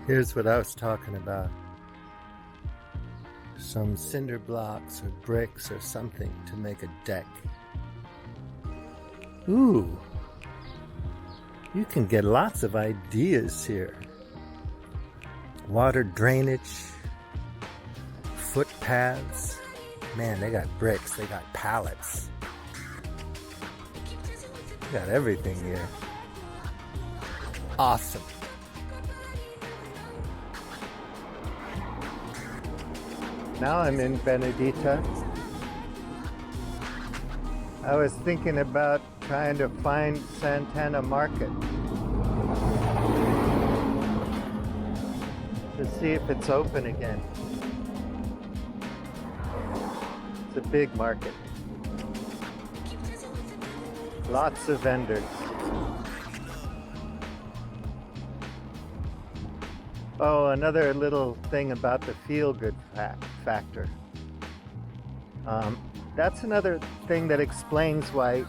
Here's what I was talking about. Some cinder blocks or bricks or something to make a deck. Ooh, you can get lots of ideas here. Water drainage, footpaths. Man, they got bricks, they got pallets. They got everything here. Awesome. Now I'm in Benedita. I was thinking about trying to find Santana Market to see if it's open again. It's a big market. Lots of vendors. Oh, another little thing about the feel-good factor. That's another thing that explains why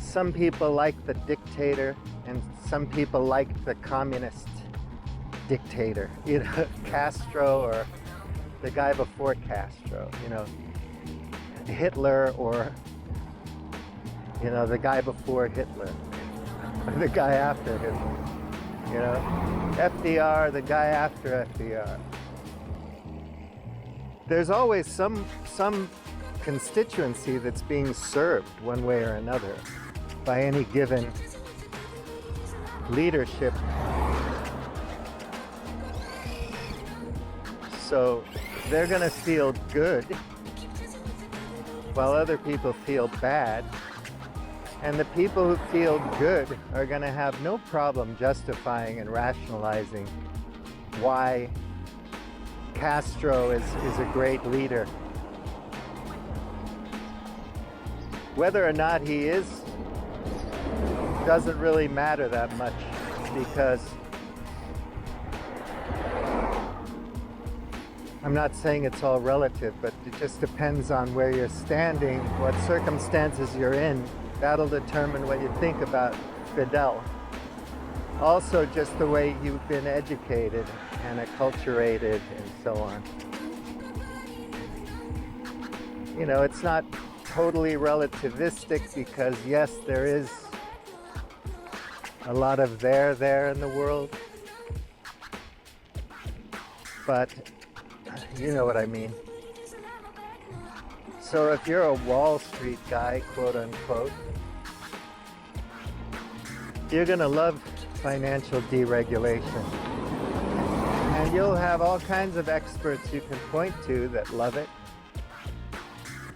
some people like the dictator and some people like the communist dictator. You know, Castro or the guy before Castro. You know, Hitler or, you know, the guy before Hitler or the guy after Hitler. You know, FDR, the guy after FDR. There's always some constituency that's being served one way or another by any given leadership. So they're going to feel good while other people feel bad. And the people who feel good are going to have no problem justifying and rationalizing why Castro is a great leader. Whether or not he is doesn't really matter that much, because I'm not saying it's all relative, but it just depends on where you're standing, what circumstances you're in. That'll determine what you think about Fidel. Also, just the way you've been educated and acculturated and so on. You know, it's not totally relativistic because, yes, there is a lot of there in the world. But you know what I mean. So if you're a Wall Street guy, quote unquote, you're gonna love financial deregulation. And you'll have all kinds of experts you can point to that love it.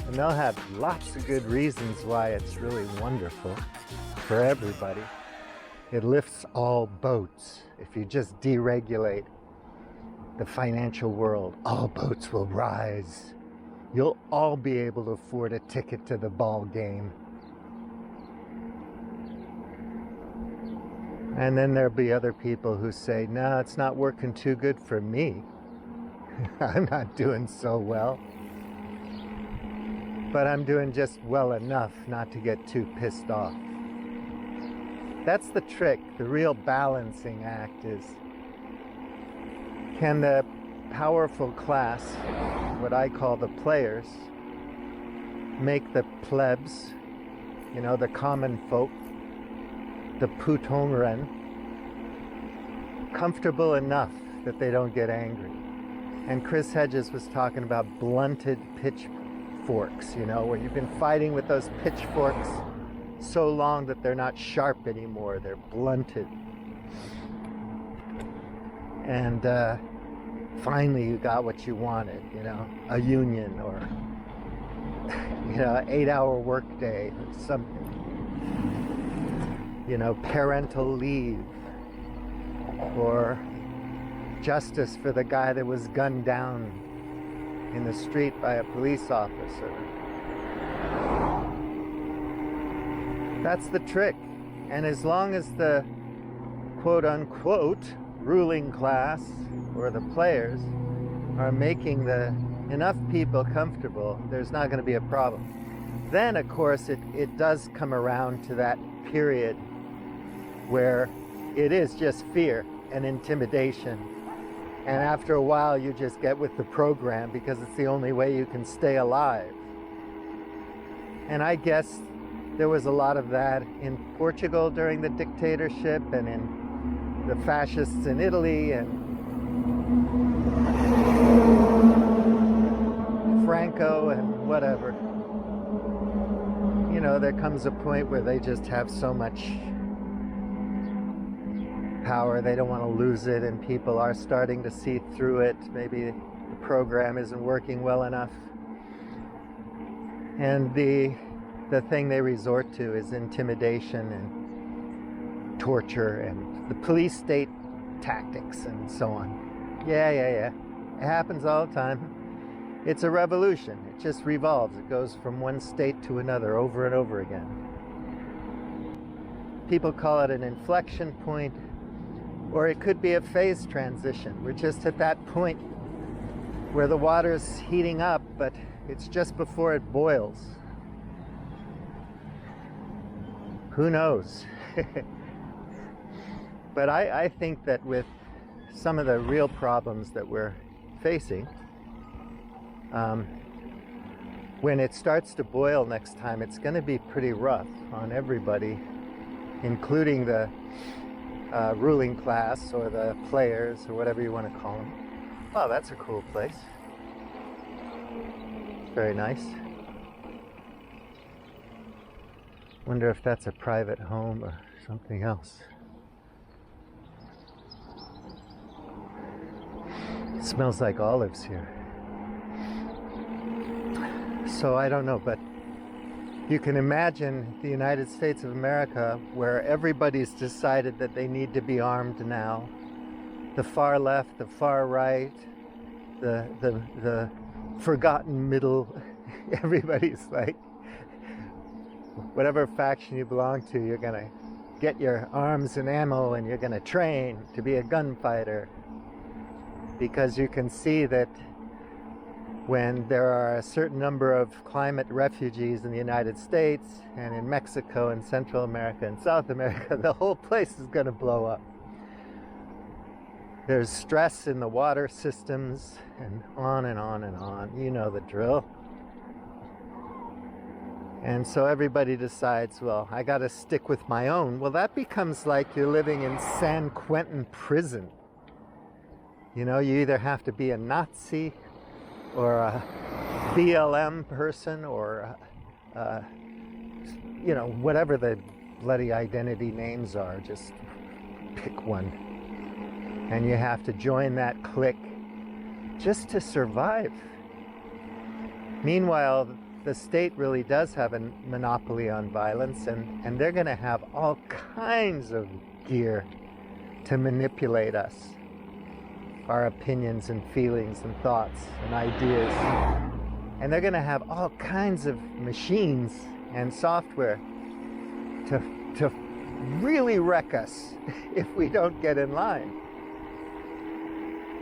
And they'll have lots of good reasons why it's really wonderful for everybody. It lifts all boats. If you just deregulate the financial world, all boats will rise. You'll all be able to afford a ticket to the ball game. And then there'll be other people who say, no, it's not working too good for me. I'm not doing so well. But I'm doing just well enough not to get too pissed off. That's the trick. The real balancing act is, can the powerful class, what I call the players, make the plebs, you know, the common folk, the putonren, comfortable enough that they don't get angry. And Chris Hedges was talking about blunted pitchforks, you know, where you've been fighting with those pitchforks so long that they're not sharp anymore, they're blunted. And finally you got what you wanted, you know, a union or, you know, an 8-hour workday or something. You know, parental leave or justice for the guy that was gunned down in the street by a police officer. That's the trick. And as long as the quote-unquote ruling class or the players are making enough people comfortable, there's not going to be a problem. Then, of course, it does come around to that period where it is just fear. and intimidation. And after a while, you just get with the program because it's the only way you can stay alive. And I guess there was a lot of that in Portugal during the dictatorship, and in the fascists in Italy, and Franco, and whatever. You know, there comes a point where they just have so much power, they don't want to lose it, and people are starting to see through it. Maybe the program isn't working well enough. And the thing they resort to is intimidation and torture and the police state tactics and so on. Yeah. It happens all the time. It's a revolution. It just revolves. It goes from one state to another over and over again. People call it an inflection point, or it could be a phase transition. We're just at that point where the water's heating up, but it's just before it boils. Who knows? But I think that with some of the real problems that we're facing, when it starts to boil next time, it's going to be pretty rough on everybody, including the ruling class or the players or whatever you want to call them. Oh, that's a cool place. Very nice. Wonder if that's a private home or something else. It smells like olives here. So I don't know, but you can imagine the United States of America where everybody's decided that they need to be armed now. The far left, the far right, the forgotten middle, everybody's like, whatever faction you belong to, you're gonna get your arms and ammo and you're gonna train to be a gunfighter, because you can see that when there are a certain number of climate refugees in the United States and in Mexico and Central America and South America, the whole place is going to blow up. There's stress in the water systems and on and on and on. You know the drill. And so everybody decides, well, I got to stick with my own. Well, that becomes like you're living in San Quentin prison. You know, you either have to be a Nazi or a BLM person, or you know, whatever the bloody identity names are, just pick one. And you have to join that clique just to survive. Meanwhile, the state really does have a monopoly on violence, and they're going to have all kinds of gear to manipulate us. Our opinions and feelings and thoughts and ideas. And they're going to have all kinds of machines and software to really wreck us if we don't get in line.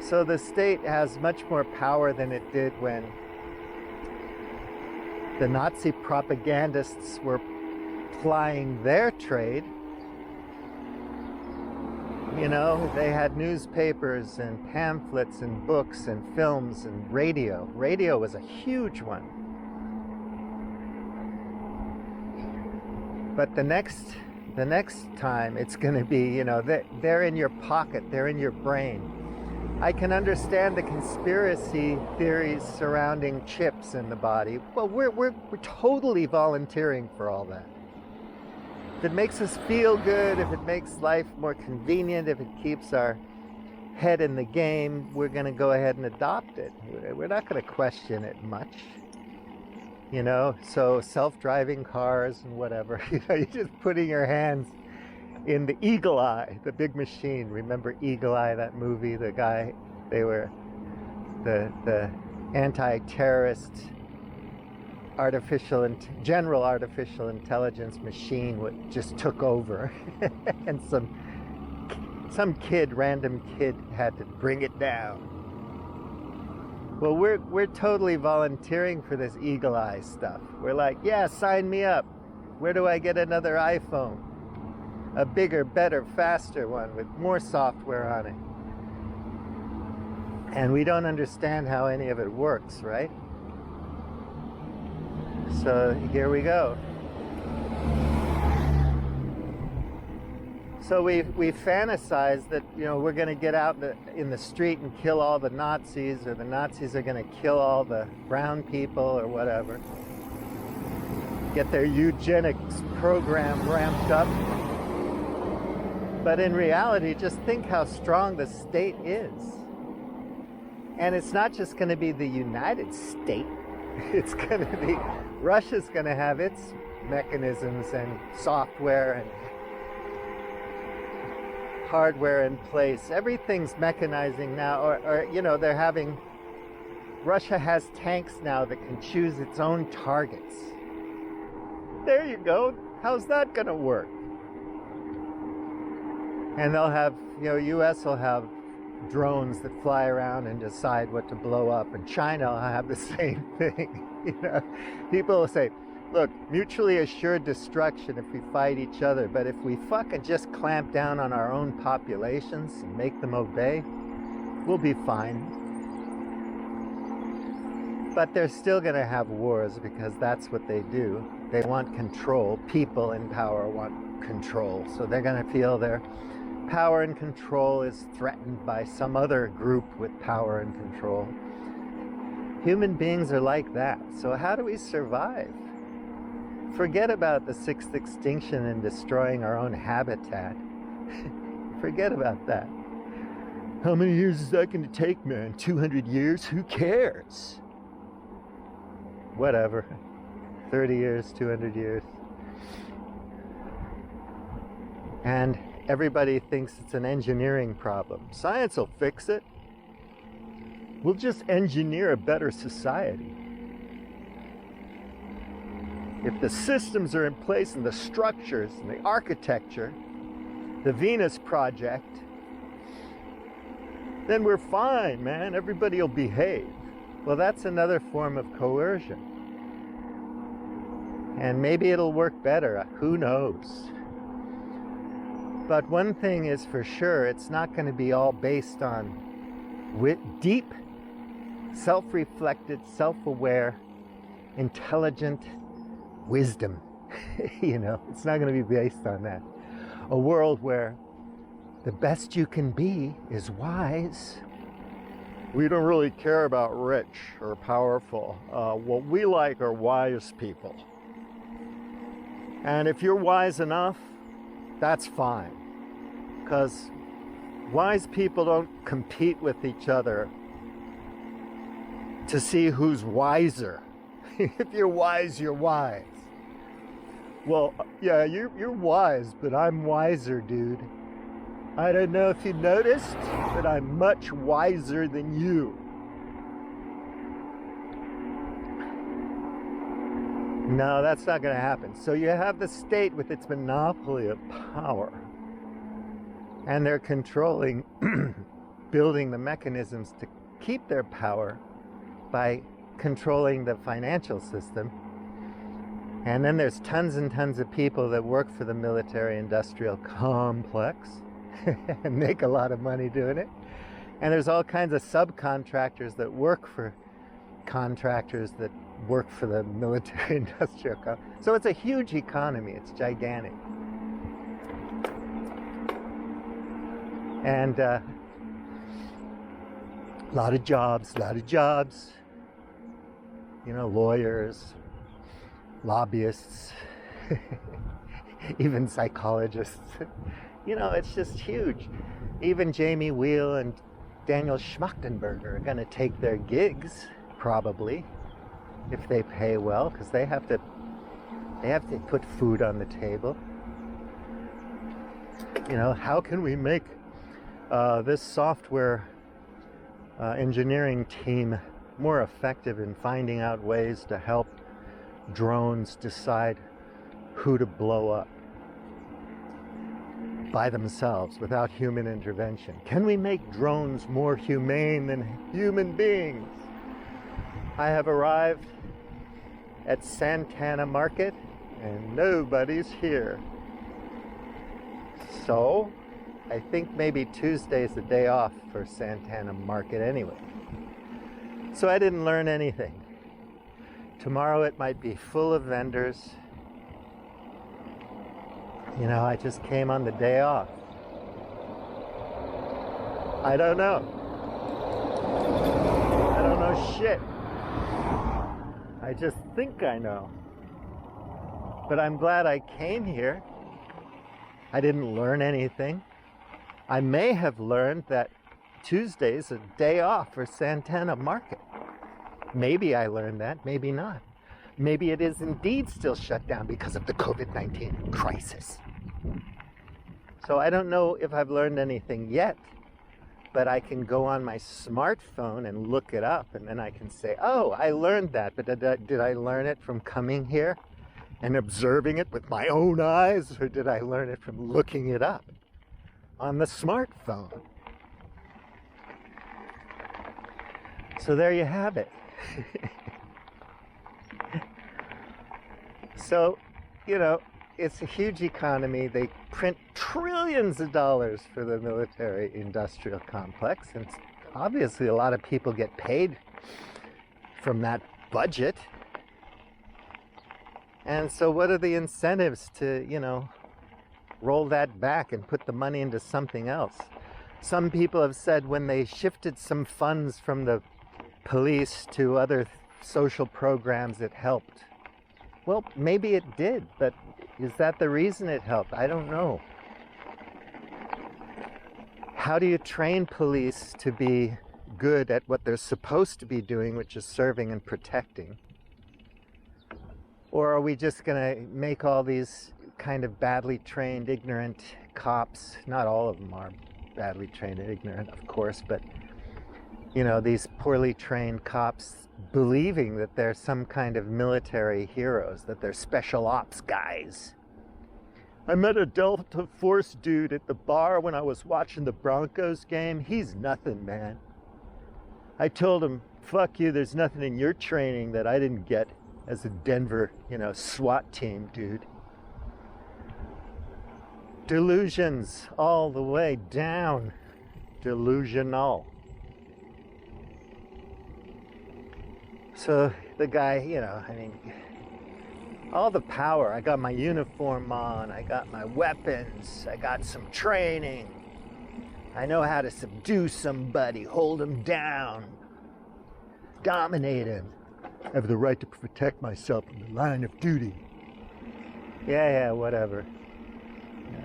So the state has much more power than it did when the Nazi propagandists were plying their trade. You know, they had newspapers and pamphlets and books and films and radio. Radio was a huge one. But the next time it's going to be, you know, they're in your pocket, they're in your brain. I can understand the conspiracy theories surrounding chips in the body. Well, we're totally volunteering for all that. If it makes us feel good, if it makes life more convenient, if it keeps our head in the game, we're going to go ahead and adopt it. We're not going to question it much. You know, so self-driving cars and whatever, you know, you're just putting your hands in the Eagle Eye, the big machine. Remember Eagle Eye, that movie? The guy, they were the anti-terrorist general artificial intelligence machine just took over, and some random kid had to bring it down. Well, we're totally volunteering for this Eagle Eye stuff. We're like, yeah, sign me up. Where do I get another iPhone? a bigger, better, faster one with more software on it. And we don't understand how any of it works, right? So here we go. So we fantasize that, you know, we're going to get out in the street and kill all the Nazis, or the Nazis are going to kill all the brown people or whatever. Get their eugenics program ramped up. But in reality, just think how strong the state is. And it's not just going to be the United States. It's going to be, Russia's going to have its mechanisms and software and hardware in place. Everything's mechanizing now, or you know, they're having, Russia has tanks now that can choose its own targets. There you go. How's that going to work? And they'll have, you know, US will have drones that fly around and decide what to blow up, and China will have the same thing. You know, people will say, look, mutually assured destruction if we fight each other, but if we fucking just clamp down on our own populations and make them obey, we'll be fine. But they're still going to have wars, because that's what they do. They want control. People in power want control. So they're going to feel their power and control is threatened by some other group with power and control. Human beings are like that. So how do we survive? Forget about the sixth extinction and destroying our own habitat. Forget about that. How many years is that going to take, man? 200 years? Who cares? Whatever. 30 years, 200 years. And everybody thinks it's an engineering problem. Science will fix it. We'll just engineer a better society. If the systems are in place and the structures and the architecture, the Venus Project, then we're fine, man. Everybody will behave. Well, that's another form of coercion. And maybe it'll work better. Who knows? But one thing is for sure, it's not going to be all based on deep, self-reflected, self-aware, intelligent wisdom. You know, it's not going to be based on that. A world where the best you can be is wise. We don't really care about rich or powerful. What we like are wise people. And if you're wise enough, that's fine. Because wise people don't compete with each other to see who's wiser. If you're wise, you're wise. Well, yeah, you're wise, but I'm wiser, dude. I don't know if you noticed, but I'm much wiser than you. No, that's not going to happen. So you have the state with its monopoly of power. And they're controlling, building the mechanisms to keep their power by controlling the financial system. And then there's tons and tons of people that work for the military-industrial complex and make a lot of money doing it. And there's all kinds of subcontractors that work for contractors that work for the military-industrial complex. So it's a huge economy. It's gigantic. And a lot of jobs. You know, lawyers, lobbyists, even psychologists. You know, it's just huge. Even Jamie Wheel and Daniel Schmachtenberger are going to take their gigs, probably, if they pay well, because they have to put food on the table. You know, how can we make this software engineering team more effective in finding out ways to help drones decide who to blow up by themselves without human intervention? Can we make drones more humane than human beings? I have arrived at Santana Market and nobody's here. So I think maybe Tuesday's the day off for Santana Market anyway. So I didn't learn anything. Tomorrow it might be full of vendors. You know, I just came on the day off. I don't know. I don't know shit. I just think I know. But I'm glad I came here. I didn't learn anything. I may have learned that Tuesday's a day off for Santana Market. Maybe I learned that, maybe not. Maybe it is indeed still shut down because of the COVID-19 crisis. So I don't know if I've learned anything yet, but I can go on my smartphone and look it up, and then I can say, oh, I learned that, but did I learn it from coming here and observing it with my own eyes, or did I learn it from looking it up on the smartphone? So there you have it. So, you know, it's a huge economy. They print trillions of dollars for the military industrial complex, and obviously a lot of people get paid from that budget. And so what are the incentives to, you know, roll that back and put the money into something else? Some people have said when they shifted some funds from the police to other social programs, it helped. Well, maybe it did, but is that the reason it helped? I don't know. How do you train police to be good at what they're supposed to be doing, which is serving and protecting? Or are we just going to make all these kind of badly trained, ignorant cops? Not all of them are badly trained and ignorant, of course, but you know, these poorly trained cops believing that they're some kind of military heroes, that they're special ops guys. I met a Delta Force dude at the bar when I was watching the Broncos game. He's nothing, man. I told him, fuck you, there's nothing in your training that I didn't get as a Denver, you know, SWAT team, dude. Delusions all the way down. Delusional. So the guy, you know, I mean, all the power. I got my uniform on, I got my weapons, I got some training. I know how to subdue somebody, hold him down, dominate him. I have the right to protect myself in the line of duty. Yeah, whatever.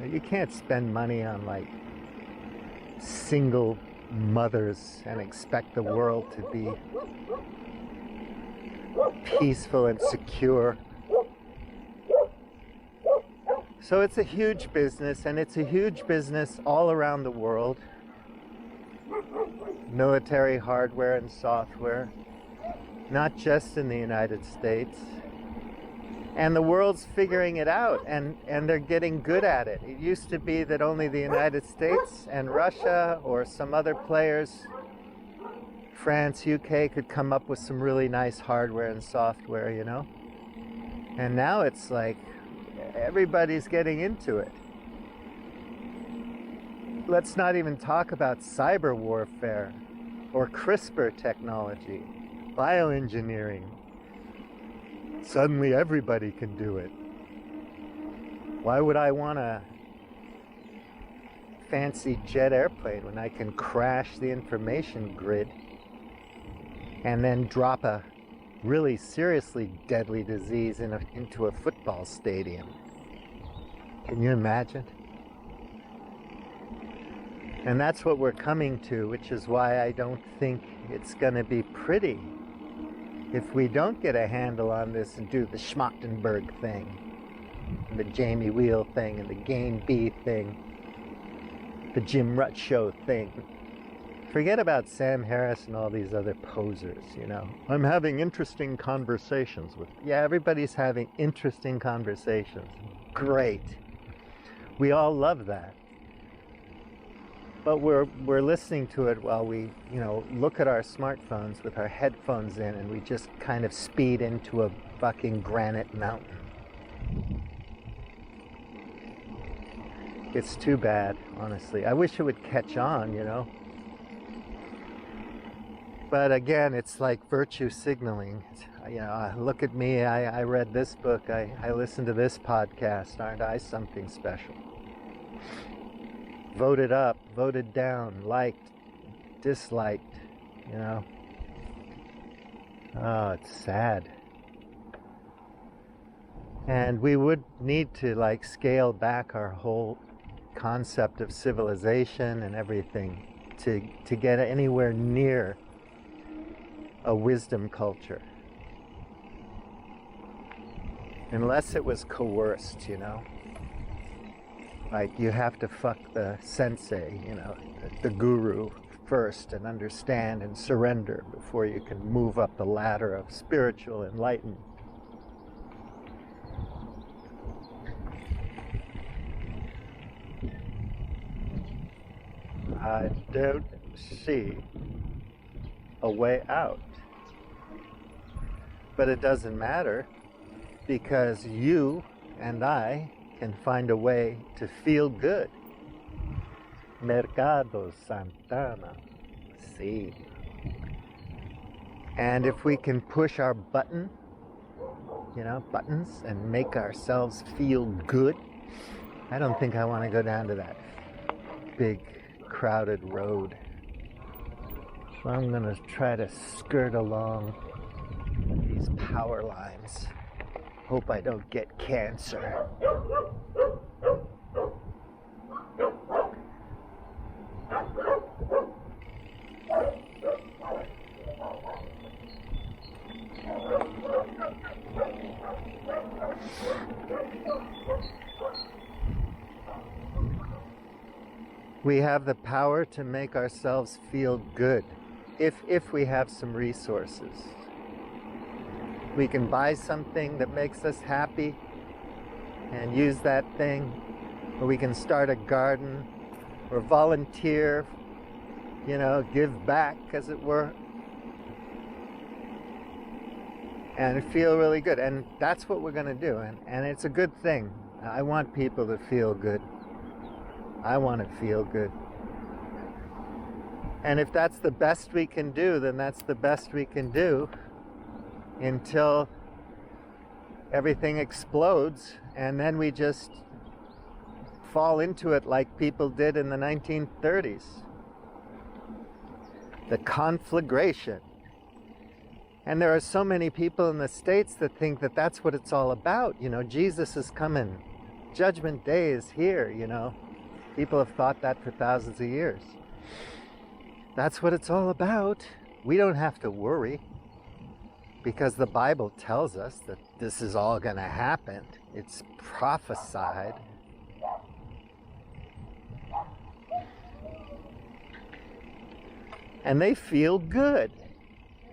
You can't spend money on like single mothers and expect the world to be peaceful and secure. So it's a huge business, and it's a huge business all around the world. Military hardware and software, not just in the United States. And the world's figuring it out, and they're getting good at it. It used to be that only the United States and Russia or some other players, France, UK, could come up with some really nice hardware and software, you know? And now it's like everybody's getting into it. Let's not even talk about cyber warfare or CRISPR technology, bioengineering. Suddenly everybody can do it. Why would I want a fancy jet airplane when I can crash the information grid and then drop a really seriously deadly disease into a football stadium? Can you imagine? And that's what we're coming to, which is why I don't think it's going to be pretty if we don't get a handle on this and do the Schmachtenberg thing, and the Jamie Wheel thing, and the Game B thing, the Jim Rutt Show thing. Forget about Sam Harris and all these other posers, you know. I'm having interesting conversations with... Yeah, everybody's having interesting conversations. Great. We all love that. But we're listening to it while we, you know, look at our smartphones with our headphones in, and we just kind of speed into a fucking granite mountain. It's too bad, honestly. I wish it would catch on, you know. But again, it's like virtue signaling. You know, look at me, I read this book, I listened to this podcast. Aren't I something special? Voted up, voted down, liked, disliked, you know. Oh, it's sad. And we would need to like scale back our whole concept of civilization and everything to get anywhere near a wisdom culture. Unless it was coerced, you know. Like you have to fuck the sensei, you know, the guru first and understand and surrender before you can move up the ladder of spiritual enlightenment. I don't see a way out. But it doesn't matter, because you and I can find a way to feel good. Mercado Santana. See. And if we can push our buttons, and make ourselves feel good, I don't think I want to go down to that big crowded road. So I'm going to try to skirt along these power lines. Hope I don't get cancer. We have the power to make ourselves feel good if we have some resources. We can buy something that makes us happy and use that thing, or we can start a garden or volunteer, you know, give back, as it were, and feel really good. And that's what we're going to do, and it's a good thing. I want people to feel good. I want to feel good. And if that's the best we can do, then that's the best we can do until everything explodes, and then we just fall into it like people did in the 1930s. The conflagration. And there are so many people in the States that think that that's what it's all about. You know, Jesus is coming. Judgment Day is here, you know. People have thought that for thousands of years. That's what it's all about. We don't have to worry, because the Bible tells us that this is all going to happen. It's prophesied. And they feel good.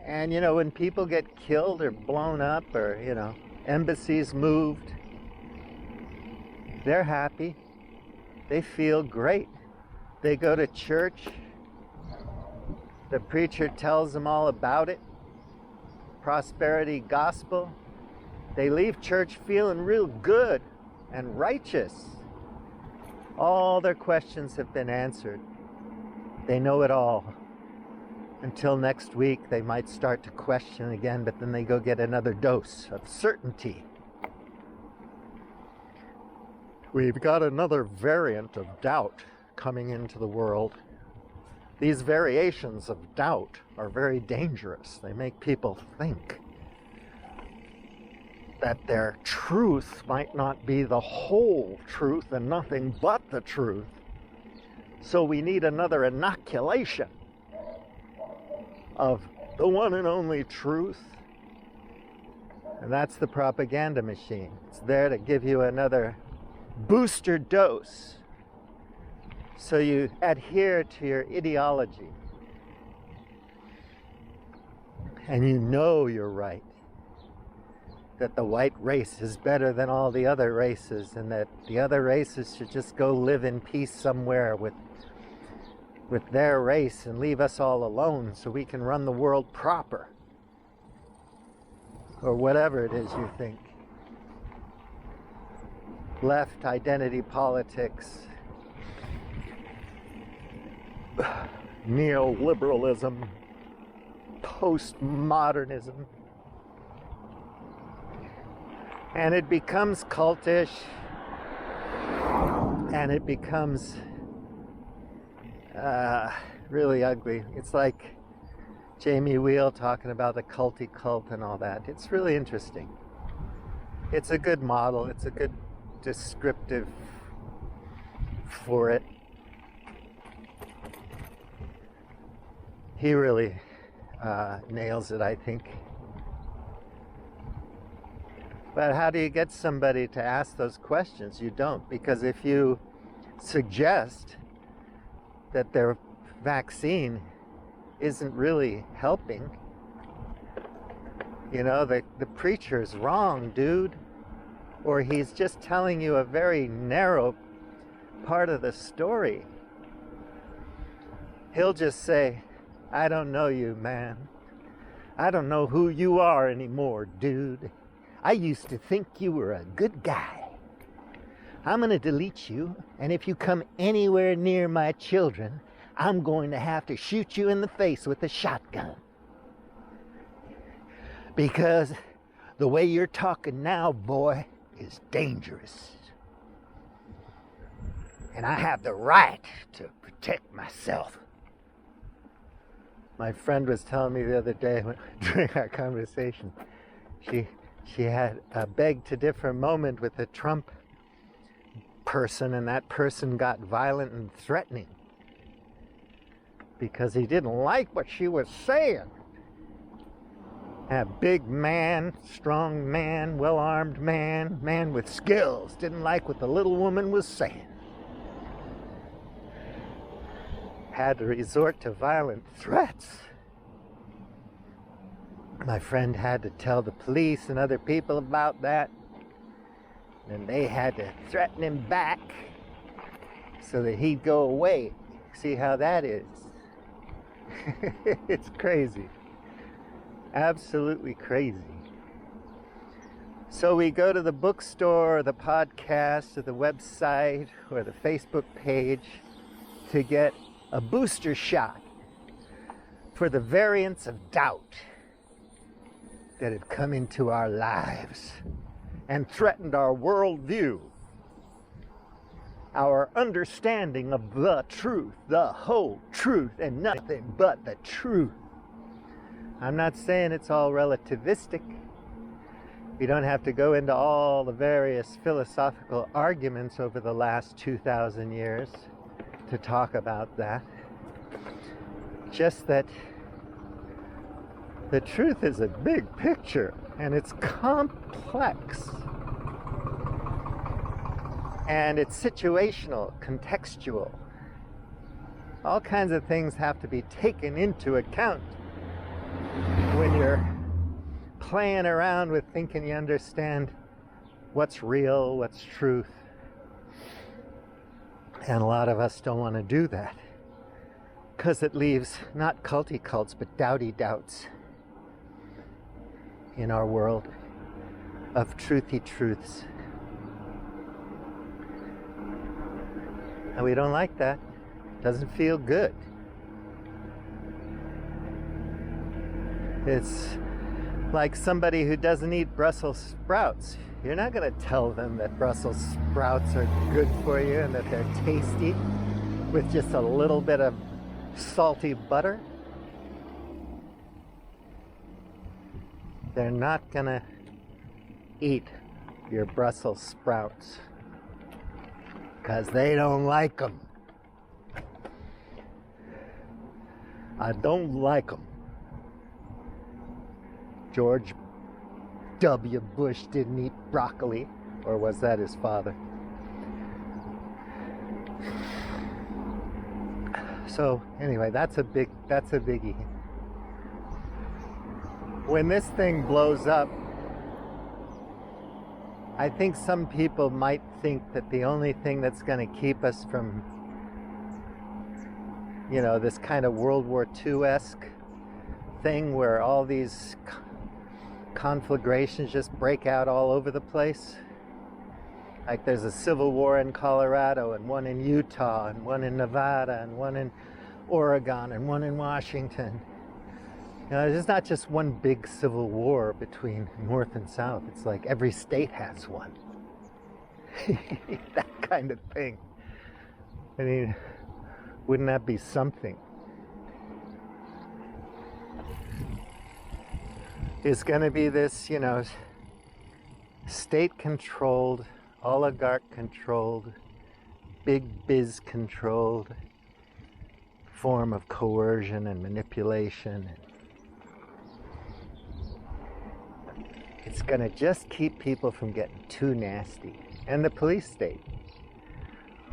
And, you know, when people get killed or blown up, or, you know, embassies moved, they're happy. They feel great. They go to church. The preacher tells them all about it. Prosperity gospel. They leave church feeling real good and righteous. All their questions have been answered. They know it all. Until next week, they might start to question again, but then they go get another dose of certainty. We've got another variant of doubt coming into the world. These variations of doubt are very dangerous. They make people think that their truth might not be the whole truth and nothing but the truth. So we need another inoculation of the one and only truth. And that's the propaganda machine. It's there to give you another booster dose, so you adhere to your ideology, and you know you're right, that the white race is better than all the other races, and that the other races should just go live in peace somewhere with their race and leave us all alone so we can run the world proper, or whatever it is you think. Left identity politics, neoliberalism, postmodernism, and it becomes cultish, and it becomes really ugly. It's like Jamie Wheel talking about the culty cult and all that. It's really interesting. It's a good model. It's a good descriptive for it. He really nails it, I think. But how do you get somebody to ask those questions? You don't, because if you suggest that their vaccine isn't really helping, you know, the preacher's wrong, dude, or he's just telling you a very narrow part of the story. He'll just say, I don't know you, man. I don't know who you are anymore, dude. I used to think you were a good guy. I'm going to delete you, and if you come anywhere near my children, I'm going to have to shoot you in the face with a shotgun. Because the way you're talking now, boy, is dangerous. And I have the right to protect myself. My friend was telling me the other day during our conversation, she had a beg to differ moment with a Trump person, and that person got violent and threatening because he didn't like what she was saying. A big man, strong man, well-armed man with skills, didn't like what the little woman was saying. Had to resort to violent threats. My friend had to tell the police and other people about that. And they had to threaten him back so that he'd go away. See how that is? It's crazy. Absolutely crazy. So we go to the bookstore or the podcast or the website or the Facebook page to get a booster shot for the variants of doubt that have come into our lives and threatened our worldview, our understanding of the truth, the whole truth, and nothing but the truth. I'm not saying it's all relativistic. We don't have to go into all the various philosophical arguments over the last 2,000 years to talk about that. Just that the truth is a big picture, and it's complex. And it's situational, contextual. All kinds of things have to be taken into account when you're playing around with thinking you understand what's real, what's truth. And a lot of us don't want to do that because it leaves not culty cults, but doubty doubts in our world of truthy truths. And we don't like that. It doesn't feel good. It's like somebody who doesn't eat Brussels sprouts. You're not going to tell them that Brussels sprouts are good for you and that they're tasty with just a little bit of salty butter. They're not going to eat your Brussels sprouts because they don't like them. I don't like them. George W. Bush didn't eat broccoli, or was that his father? So anyway, that's a biggie. When this thing blows up, I think some people might think that the only thing that's going to keep us from, you know, this kind of World War II-esque thing where all these conflagrations just break out all over the place. Like there's a civil war in Colorado and one in Utah and one in Nevada and one in Oregon and one in Washington. You know, there's not just one big civil war between North and South. It's like every state has one. That kind of thing. I mean, wouldn't that be something? It's going to be this, you know, state-controlled, oligarch-controlled, big biz-controlled form of coercion and manipulation. It's going to just keep people from getting too nasty. And the police state.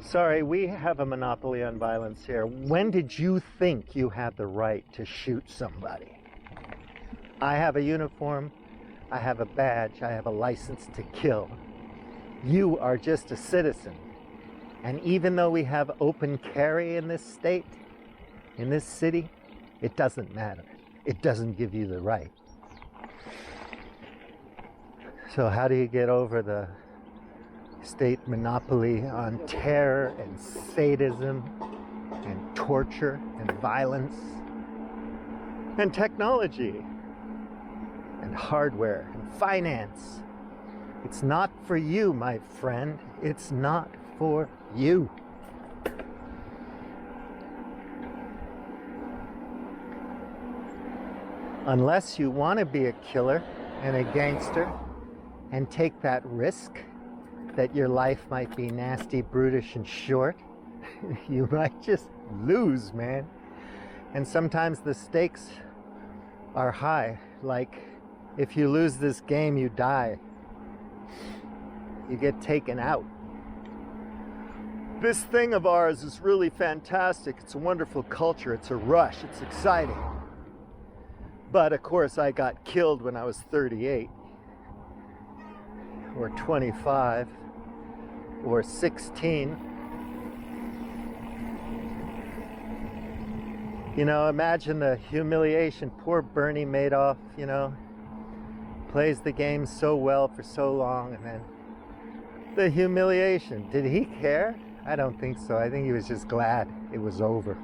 Sorry, we have a monopoly on violence here. When did you think you had the right to shoot somebody? I have a uniform, I have a badge, I have a license to kill. You are just a citizen. And even though we have open carry in this state, in this city, it doesn't matter. It doesn't give you the right. So how do you get over the state monopoly on terror and sadism and torture and violence and technology and hardware and finance? It's not for you, my friend. It's not for you. Unless you want to be a killer and a gangster and take that risk that your life might be nasty, brutish, and short, you might just lose, man. And sometimes the stakes are high. Like, if you lose this game, you die. You get taken out. This thing of ours is really fantastic. It's a wonderful culture. It's a rush. It's exciting. But of course, I got killed when I was 38. Or 25, or 16. You know, imagine the humiliation. Poor Bernie Madoff, you know, plays the game so well for so long, and then the humiliation. Did he care? I don't think so. I think he was just glad it was over.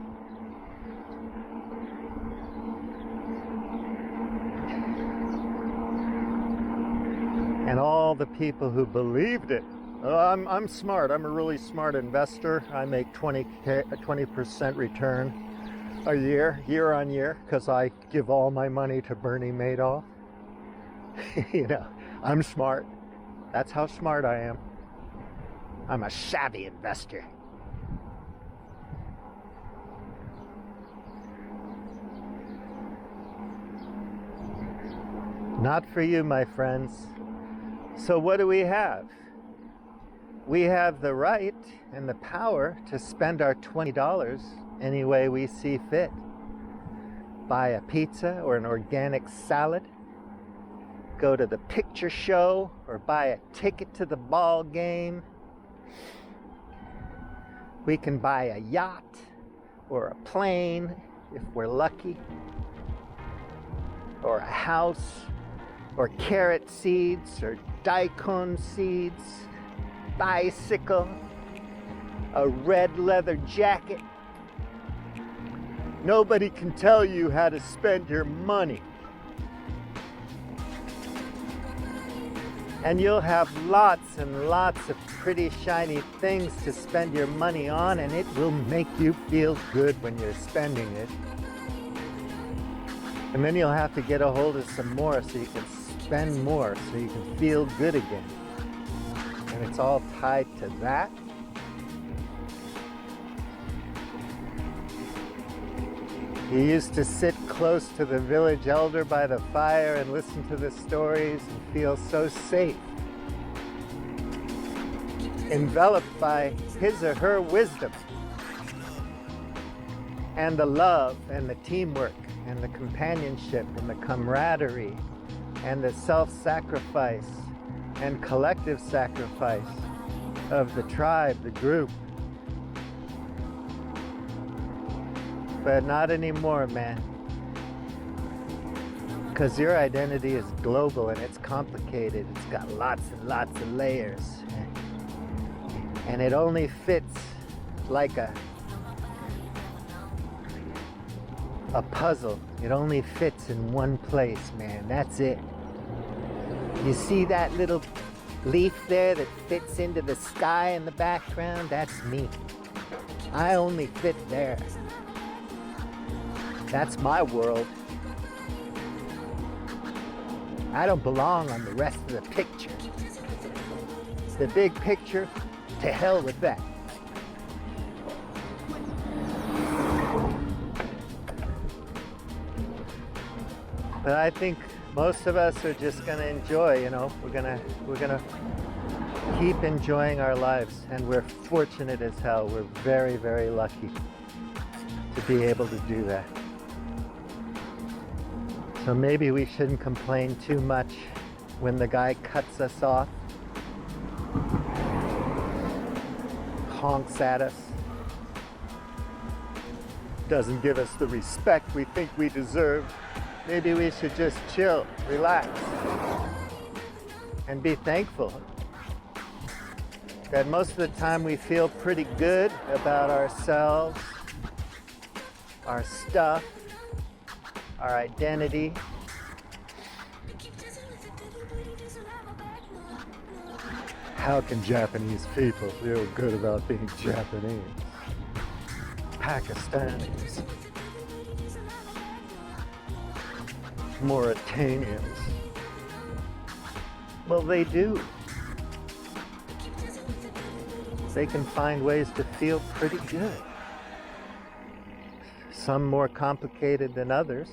And all the people who believed it. I'm smart. I'm a really smart investor. I make 20% return a year on year, because I give all my money to Bernie Madoff. You know, I'm smart. That's how smart I am. I'm a savvy investor. Not for you, my friends. So what do we have? We have the right and the power to spend our $20 any way we see fit. Buy a pizza or an organic salad, go to the picture show, or buy a ticket to the ball game. We can buy a yacht or a plane if we're lucky, or a house, or carrot seeds, or daikon seeds, bicycle, a red leather jacket. Nobody can tell you how to spend your money. And you'll have lots and lots of pretty shiny things to spend your money on, and it will make you feel good when you're spending it. And then you'll have to get a hold of some more so you can spend more, so you can feel good again. And it's all tied to that. You used to sit close to the village elder by the fire and listen to the stories and feel so safe, enveloped by his or her wisdom, and the love and the teamwork and the companionship and the camaraderie and the self-sacrifice and collective sacrifice of the tribe, the group. But not anymore, man. Because your identity is global and it's complicated. It's got lots and lots of layers. And it only fits like a puzzle. It only fits in one place, man. That's it. You see that little leaf there that fits into the sky in the background? That's me. I only fit there. That's my world. I don't belong on the rest of the picture. The big picture, to hell with that. But I think most of us are just gonna enjoy, you know. We're gonna keep enjoying our lives, and we're fortunate as hell. We're very, very lucky to be able to do that. So maybe we shouldn't complain too much when the guy cuts us off, honks at us, doesn't give us the respect we think we deserve. Maybe we should just chill, relax, and be thankful that most of the time we feel pretty good about ourselves, our stuff, our identity. How can Japanese people feel good about being Japanese? Pakistanis, Mauritanians. Well, they do. They can find ways to feel pretty good. Some more complicated than others.